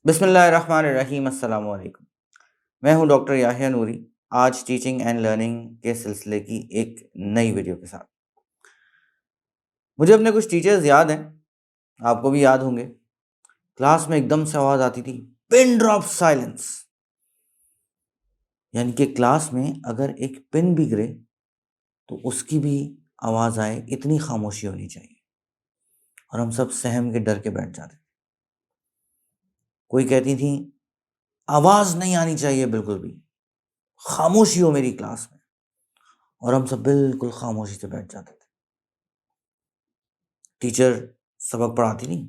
बिस्मिल्लाहिर्रहमानिर्रहीम अस्सलाम वालेकुम। मैं हूं डॉक्टर याहिया नूरी, आज टीचिंग एंड लर्निंग के सिलसिले की एक नई वीडियो के साथ। मुझे अपने कुछ टीचर्स याद हैं, आपको भी याद होंगे। क्लास में एकदम से आवाज़ आती थी, पिन ड्रॉप साइलेंस। यानी कि क्लास में अगर एक पिन भी गिरे तो उसकी भी आवाज़ आए, इतनी खामोशी होनी चाहिए। और हम सब सहम के डर के बैठ जाते। कोई कहती थी आवाज़ नहीं आनी चाहिए बिल्कुल भी, खामोशी हो मेरी क्लास में। और हम सब बिल्कुल खामोशी से बैठ जाते थे। टीचर सबक पढ़ाती नहीं,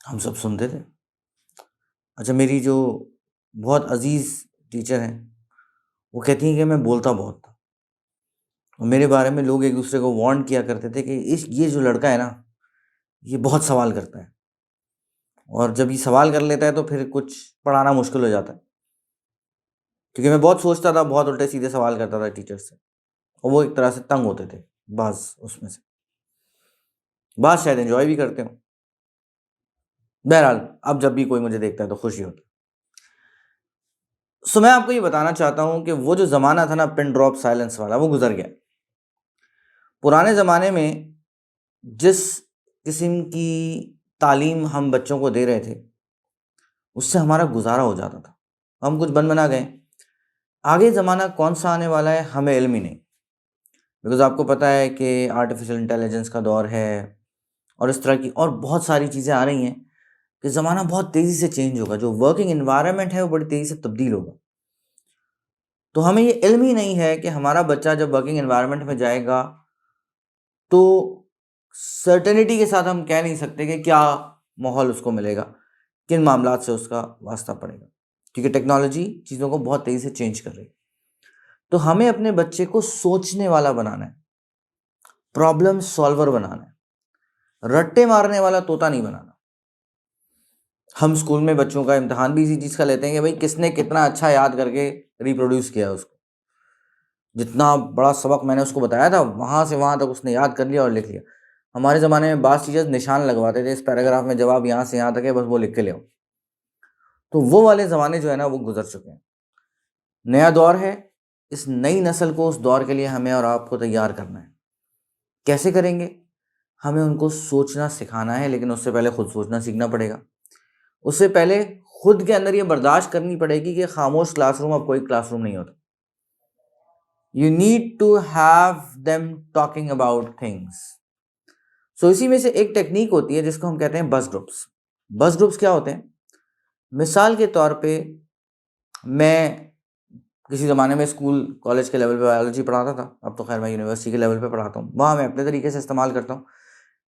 हम सब सुनते थे। अच्छा, मेरी जो बहुत अजीज़ टीचर हैं, वो कहती हैं कि मैं बोलता बहुत था और मेरे बारे में लोग एक दूसरे को वार्न किया करते थे कि ये जो लड़का है ना, ये बहुत सवाल करता है और जब ये सवाल कर लेता है तो फिर कुछ पढ़ाना मुश्किल हो जाता है। क्योंकि मैं बहुत सोचता था, बहुत उल्टे सीधे सवाल करता था टीचर से और वो एक तरह से तंग होते थे। बाज़ उसमें से बाज़ शायद एंजॉय भी करते हों। बहरहाल, अब जब भी कोई मुझे देखता है तो खुशी होती है। मैं आपको ये बताना चाहता हूँ कि वो जो ज़माना था ना पिन ड्रॉप साइलेंस वाला, वो गुजर गया। पुराने ज़माने में जिस किस्म की तालीम हम बच्चों को दे रहे थे, उससे हमारा गुजारा हो जाता था। हम कुछ बन बना गए। आगे ज़माना कौन सा आने वाला है हमें इल्म ही नहीं। बिकॉज़ आपको पता है कि आर्टिफिशियल इंटेलिजेंस का दौर है और इस तरह की और बहुत सारी चीज़ें आ रही हैं कि ज़माना बहुत तेज़ी से चेंज होगा। जो वर्किंग एनवायरनमेंट है वो बड़ी तेज़ी से तब्दील होगा। तो हमें ये इल्म ही नहीं है कि हमारा बच्चा जब वर्किंग एनवायरनमेंट में जाएगा तो सर्टेनिटी के साथ हम कह नहीं सकते कि क्या माहौल उसको मिलेगा, किन मामलात से उसका वास्ता पड़ेगा, क्योंकि टेक्नोलॉजी चीज़ों को बहुत तेज़ी से चेंज कर रही है। तो हमें अपने बच्चे को सोचने वाला बनाना है, प्रॉब्लम सॉल्वर बनाना है, रट्टे मारने वाला तोता नहीं बनाना। हम स्कूल में बच्चों का इम्तिहान भी इसी चीज़ का लेते हैं कि भाई किसने कितना अच्छा याद करके रिप्रोड्यूस किया उसको। जितना बड़ा सबक मैंने उसको बताया था वहाँ से वहाँ तक उसने याद कर लिया और लिख लिया। हमारे ज़माने में बास टीचर्स निशान लगवाते थे, इस पैराग्राफ में जवाब यहाँ से यहाँ तक है, बस वो लिख के ले आओ। तो वो वाले ज़माने जो है ना वो गुजर चुके हैं। नया दौर है, इस नई नस्ल को उस दौर के लिए हमें और आपको तैयार करना है। कैसे करेंगे? हमें उनको सोचना सिखाना है, लेकिन उससे पहले खुद सोचना सीखना पड़ेगा। उससे पहले खुद के अंदर ये बर्दाश्त करनी पड़ेगी कि खामोश क्लासरूम अब कोई क्लासरूम नहीं होता। You need to have them talking about things. सो इसी में से एक टेक्निक होती है जिसको हम कहते हैं बस ग्रुप्स। बस ग्रुप्स क्या होते हैं? मिसाल के तौर पे मैं किसी ज़माने में स्कूल कॉलेज के लेवल पे बायोलॉजी पढ़ाता था, अब तो खैर मैं यूनिवर्सिटी के लेवल पे पढ़ाता हूँ। वहाँ मैं अपने तरीके से इस्तेमाल करता हूँ,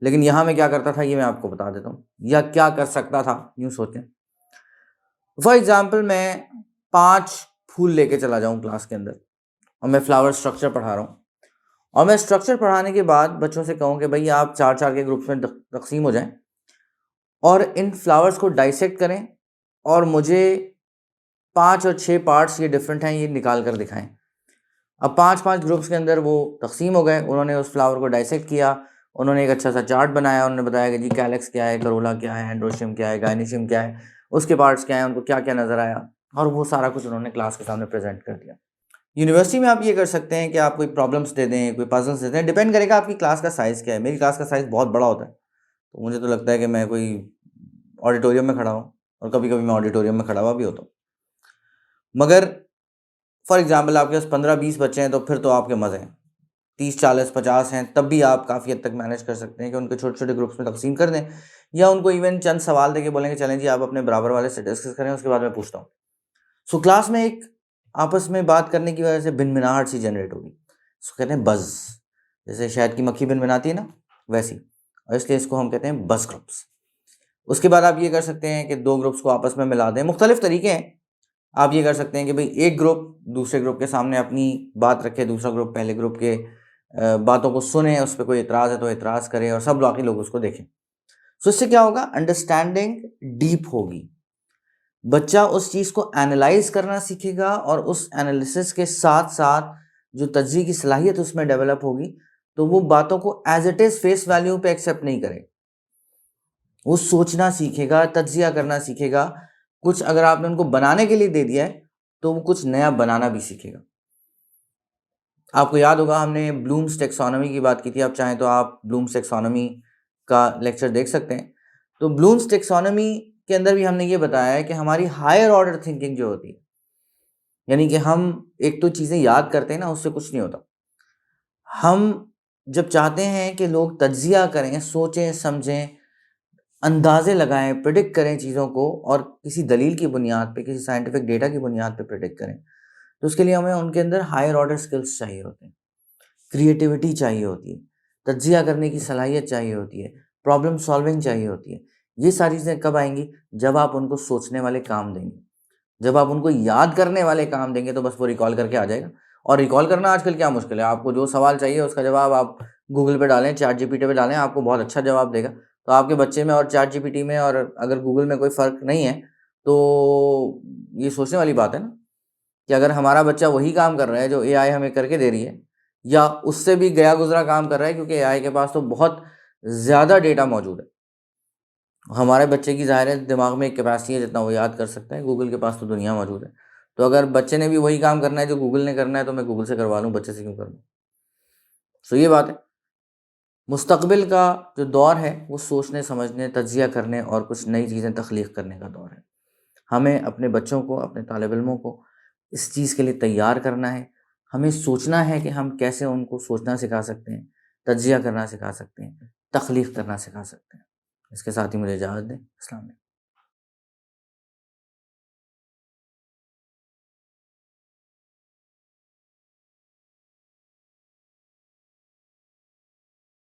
लेकिन यहाँ मैं क्या करता था ये मैं आपको बता देता हूँ, या क्या कर सकता था यूँ सोचें। फॉर एग्ज़ाम्पल मैं 5 फूल लेके चला जाऊँ क्लास के अंदर और मैं फ्लावर स्ट्रक्चर पढ़ा रहा हूँ और मैं स्ट्रक्चर पढ़ाने के बाद बच्चों से कहूँ कि भाई आप 4-4 के ग्रुप्स में तकसीम हो जाएं और इन फ्लावर्स को डाइसेक्ट करें और मुझे 5 और 6 पार्ट्स ये डिफरेंट हैं ये निकाल कर दिखाएं। अब 5-5 ग्रुप्स के अंदर वो तकसीम हो गए, उन्होंने उस फ्लावर को डाइसेक्ट किया, उन्होंने एक अच्छा सा चार्ट बनाया, उन्होंने बताया कि जी कैलेक्स क्या है, करोला क्या है, एंड्रोशियम क्या है, गाइनिशियम क्या है, उसके पार्ट्स क्या हैं, उनको क्या क्या नज़र आया, और वो सारा कुछ उन्होंने क्लास के सामने प्रेजेंट कर दिया। यूनिवर्सिटी में आप ये कर सकते हैं कि आप कोई प्रॉब्लम्स दे दें, कोई पजल्स दे दें, डिपेंड करेगा आपकी क्लास का साइज़ क्या है। मेरी क्लास का साइज़ बहुत बड़ा होता है, तो मुझे तो लगता है कि मैं कोई ऑडिटोरियम में खड़ा हूँ, और कभी कभी मैं ऑडिटोरियम में खड़ा हुआ भी होता हूँ। मगर फॉर एग्जांपल आपके पास 15-20 बच्चे हैं तो फिर तो आपके मज़े हैं। 30-40-50 हैं तब भी आप काफ़ी हद तक मैनेज कर सकते हैं कि उनके छोटे छोटे ग्रुप्स में तकसीम कर दें, या उनको इवन चंद सवाल दे के बोलेंगे चलें जी आप अपने बराबर वाले से डिस्कस करें, उसके बाद मैं पूछता हूँ। सो क्लास में एक आपस में बात करने की वजह से भिनभिनाहट सी जनरेट होगी, इसको कहते हैं बज़। जैसे शहद की मक्खी भिनभिनाती है ना, वैसी, और इसलिए इसको हम कहते हैं बज़ ग्रुप्स। उसके बाद आप ये कर सकते हैं कि 2 ग्रुप्स को आपस में मिला दें। मुख्तलिफ तरीके हैं, आप ये कर सकते हैं कि भाई एक ग्रुप दूसरे ग्रुप के सामने अपनी बात रखे, दूसरा ग्रुप पहले ग्रुप के बातों को सुने, उस पर कोई एतराज़ है तो एतराज़ करे और सब बाकी लोग उसको देखें। सो इससे क्या होगा? अंडरस्टैंडिंग डीप होगी, बच्चा उस चीज़ को एनालाइज करना सीखेगा और उस एनालिसिस के साथ साथ जो तज्ज़िये की सलाहियत उसमें डेवलप होगी, तो वो बातों को as it is face value पे एक्सेप्ट नहीं करेगा। वो सोचना सीखेगा, तज्ज़िया करना सीखेगा, कुछ अगर आपने उनको बनाने के लिए दे दिया है तो वो कुछ नया बनाना भी सीखेगा। आपको याद होगा हमने ब्लूम्स टेक्सोनॉमी की बात की थी, आप चाहें तो आप ब्लूम्स टेक्सोनॉमी का लेक्चर देख सकते हैं। तो ब्लूम्स टेक्सोनॉमी के अंदर भी हमने ये बताया है कि हमारी हायर ऑर्डर थिंकिंग जो होती है, यानी कि हम एक तो चीज़ें याद करते हैं ना, उससे कुछ नहीं होता। हम जब चाहते हैं कि लोग तज्जिया करें, सोचें, समझें, अंदाजे लगाएं, प्रिडिक्ट करें चीज़ों को और किसी दलील की बुनियाद पे, किसी साइंटिफिक डेटा की बुनियाद पे प्रिडिक्ट करें, तो उसके लिए हमें उनके अंदर हायर ऑर्डर स्किल्स चाहिए होते हैं, क्रिएटिविटी चाहिए होती है, तज्जिया करने की सलाहियत चाहिए होती है, प्रॉब्लम सॉल्विंग चाहिए होती है। ये सारी चीज़ें कब आएंगी? जब आप उनको सोचने वाले काम देंगे, जब आप उनको याद करने वाले काम देंगे तो बस वो रिकॉल करके आ जाएगा। और रिकॉल करना आजकल क्या मुश्किल है, आपको जो सवाल चाहिए उसका जवाब आप गूगल पे डालें, चैट जीपीटी पे डालें, आपको बहुत अच्छा जवाब देगा। तो आपके बच्चे में और चैट जीपीटी में और अगर गूगल में कोई फ़र्क नहीं है तो ये सोचने वाली बात है ना कि अगर हमारा बच्चा वही काम कर रहा है जो एआई हमें करके दे रही है, या उससे भी गया गुजरा काम कर रहा है, क्योंकि एआई के पास तो बहुत ज़्यादा डेटा मौजूद है। हमारे बच्चे की ज़ाहिर है दिमाग में एक कैपेसिटी है जितना वो याद कर सकता है, गूगल के पास तो दुनिया मौजूद है। तो अगर बच्चे ने भी वही काम करना है जो गूगल ने करना है तो मैं गूगल से करवा लूँ, बच्चे से क्यों करवाऊँ? सो ये बात है। मुस्तकबिल का जो दौर है वो सोचने, समझने, तज्जिया करने और कुछ नई चीज़ें तख्लीक करने का दौर है। हमें अपने बच्चों को, अपने तालिब इल्मों को इस चीज़ के लिए तैयार करना है। हमें सोचना है कि हम कैसे उनको सोचना सिखा सकते हैं, तज्जिया करना सिखा सकते हैं, तख्लीक करना सिखा सकते हैं। इसके साथ ही मुझे इजाज़त दें। अस्सलाम वालेकुम।